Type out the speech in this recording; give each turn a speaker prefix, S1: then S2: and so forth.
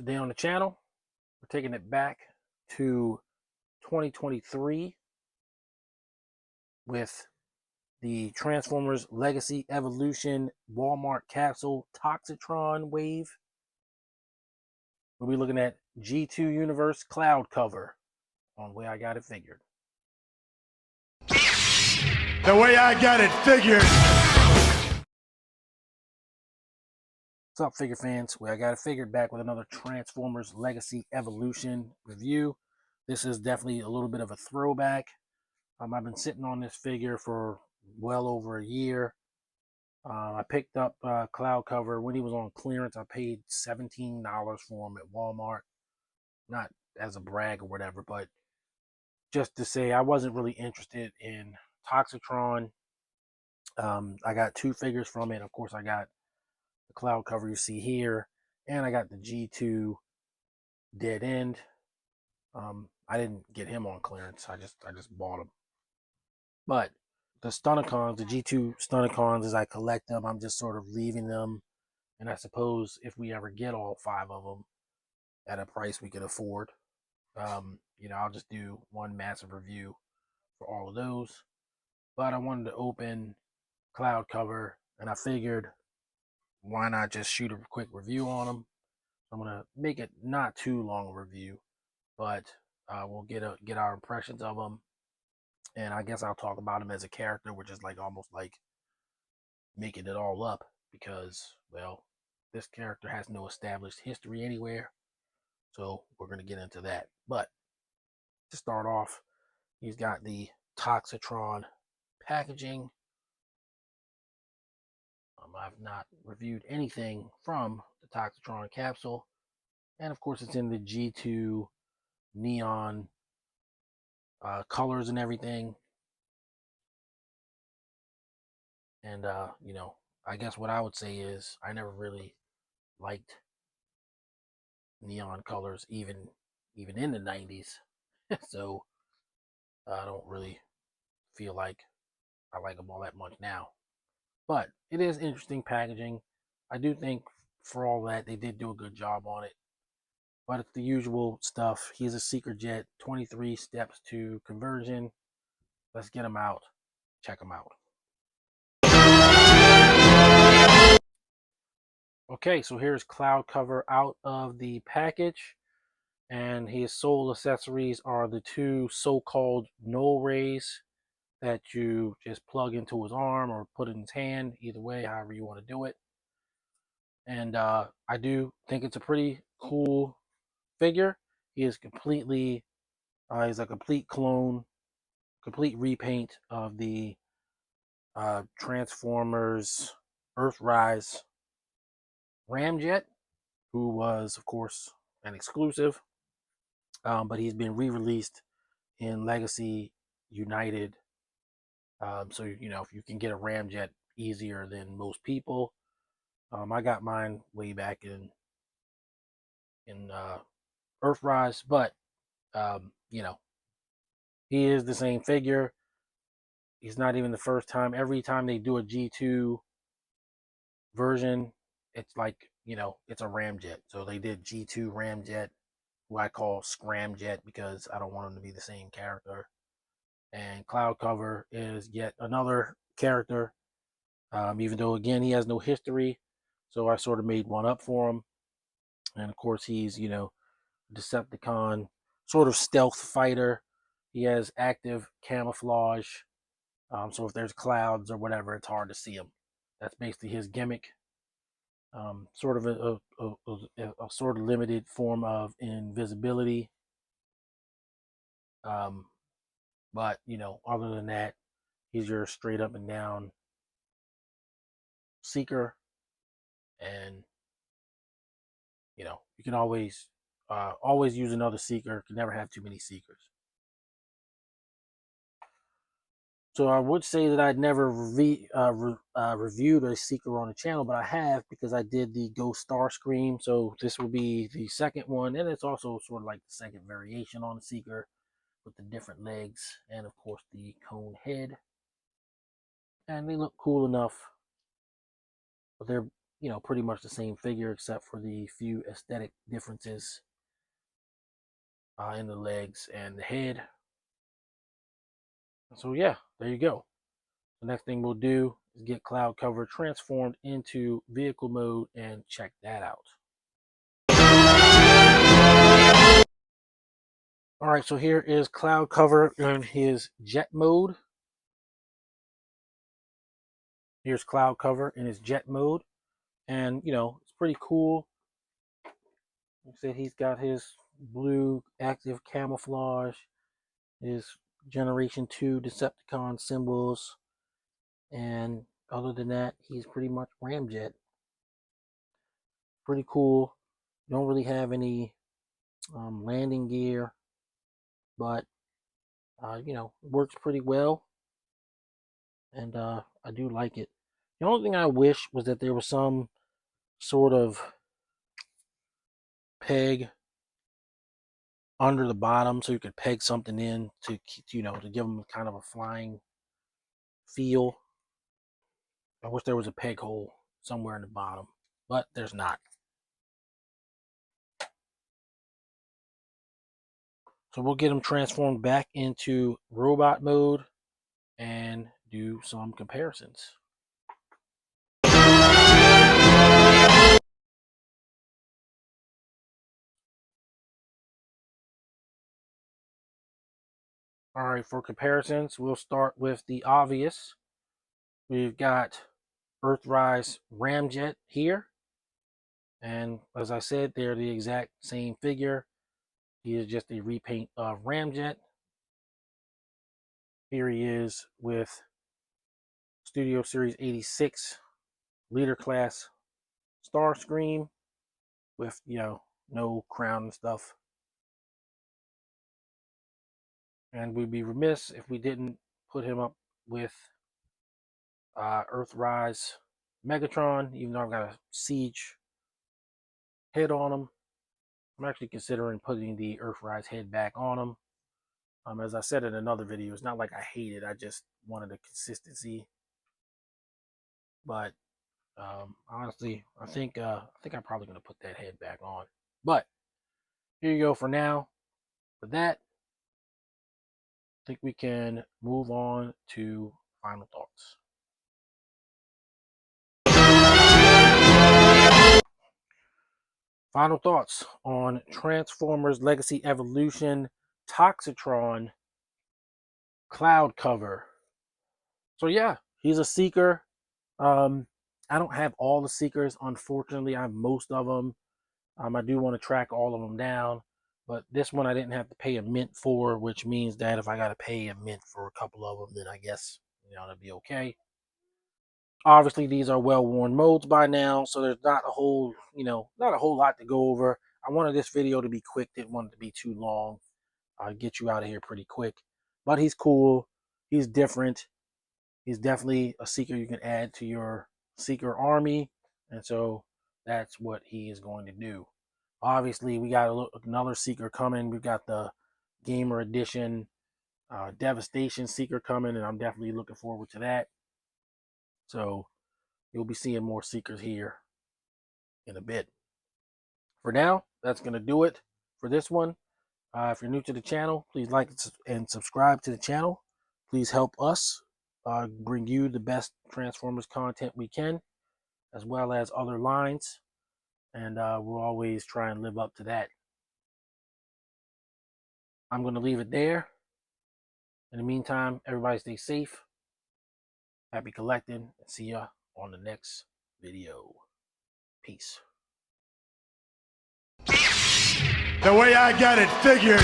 S1: Today on the channel, we're taking it back to 2023 with the Transformers Legacy Evolution Walmart capsule Toxitron wave. We'll be looking at G2 Universe Cloudcover on Way I Got It Figured.
S2: The way I got it figured.
S1: What's up, figure fans? Way I Got It Figured, back with another Transformers Legacy Evolution review. This is definitely a little bit of a throwback. I've been sitting on this figure for well over a year. I picked up Cloudcover when he was on clearance. I paid $17 for him at Walmart. Not as a brag or whatever, but just to say I wasn't really interested in Toxitron. I got two figures from it. Of course, I got the Cloudcover you see here, and I got the G2 Dead End. I didn't get him on clearance. I just bought him. But the Stunticons, the G2 Stunticons, as I collect them, I'm just sort of leaving them. And I suppose if we ever get all 5 of them at a price we could afford, I'll just do one massive review for all of those. But I wanted to open Cloudcover, and I figured, why not just shoot a quick review on them? I'm gonna make it not too long a review, but we'll get our impressions of them. And I guess I'll talk about him as a character, which is like almost like making it all up, because, well, this character has no established history anywhere. So we're going to get into that. But to start off, he's got the Toxitron packaging. I've not reviewed anything from the Toxitron capsule. And of course, it's in the G2 neon colors and everything. And I guess what I would say is I never really liked neon colors, even in the 90s. So I don't really feel like I like them all that much now. But it is interesting packaging. I do think for all that they did do a good job on it. But it's the usual stuff. He's a Seeker Jet, 23 steps to conversion. Let's get him out. Check him out. Okay, so here's Cloudcover out of the package. And his sole accessories are the two so-called null rays that you just plug into his arm or put in his hand, either way, however you want to do it. And I do think it's a pretty cool figure. He is completely, he's a complete clone, complete repaint of the Transformers Earthrise Ramjet, who was, of course, an exclusive. But he's been re-released in Legacy United. So, if you can get a Ramjet easier than most people. I got mine way back in Earthrise, but he is the same figure. He's not even the first time. Every time they do a G2 version, it's like, it's a Ramjet. So they did G2 Ramjet, who I call Scramjet because I don't want him to be the same character. And Cloudcover is yet another character, even though, again, he has no history. So I sort of made one up for him. And of course, he's, Decepticon, sort of stealth fighter. He has active camouflage. So if there's clouds or whatever, it's hard to see him. That's basically his gimmick. Sort of a sort of limited form of invisibility. But, other than that, he's your straight up and down Seeker. And, you can always use another Seeker. You can never have too many Seekers. So I would say that I'd never reviewed a Seeker on the channel, but I have, because I did the Ghost Starscream. So this will be the second one, and it's also sort of like the second variation on the Seeker with the different legs and, of course, the cone head. And they look cool enough, but they're pretty much the same figure except for the few aesthetic differences in the legs and the head. So yeah, there you go. The next thing we'll do is get Cloudcover transformed into vehicle mode and check that out. All right, so here is Cloudcover in his jet mode. Here's Cloudcover in his jet mode. And, it's pretty cool. Like I said, he's got his blue active camouflage, his Generation 2 Decepticon symbols. And other than that, he's pretty much Ramjet. Pretty cool. Don't really have any landing gear, but works pretty well, and I do like it. The only thing I wish was that there was some sort of peg under the bottom so you could peg something in to to give them kind of a flying feel. I wish there was a peg hole somewhere in the bottom, but there's not. So we'll get them transformed back into robot mode and do some comparisons. All right, for comparisons, we'll start with the obvious. We've got Earthrise Ramjet here. And as I said, they're the exact same figure. He is just a repaint of Ramjet. Here he is with Studio Series 86 Leader Class Starscream with, no crown and stuff. And we'd be remiss if we didn't put him up with Earthrise Megatron, even though I've got a Siege head on him. I'm actually considering putting the Earthrise head back on him. As I said in another video, it's not like I hate it. I just wanted a consistency. But honestly, I think I'm probably going to put that head back on. But here you go for now. For that, I think we can move on to final thoughts. Final thoughts on Transformers Legacy Evolution Toxitron Cloudcover. So yeah, he's a seeker. I don't have all the seekers, unfortunately. I have most of them. I do want to track all of them down, but this one I didn't have to pay a mint for, which means that if I got to pay a mint for a couple of them, then I guess that'd be okay. Obviously, these are well-worn modes by now, so there's not a whole lot to go over. I wanted this video to be quick, didn't want it to be too long. Get you out of here pretty quick. But he's cool. He's different. He's definitely a seeker you can add to your seeker army, and so that's what he is going to do. Obviously, we got another seeker coming. We've got the Gamer Edition Devastation Seeker coming, and I'm definitely looking forward to that. So you'll be seeing more seekers here in a bit. For now, that's going to do it for this one. If you're new to the channel, please like and subscribe to the channel. Please help us bring you the best Transformers content we can, as well as other lines. And we'll always try and live up to that. I'm going to leave it there. In the meantime, everybody stay safe. Happy collecting, and see ya on the next video. Peace.
S2: The way I got it figured.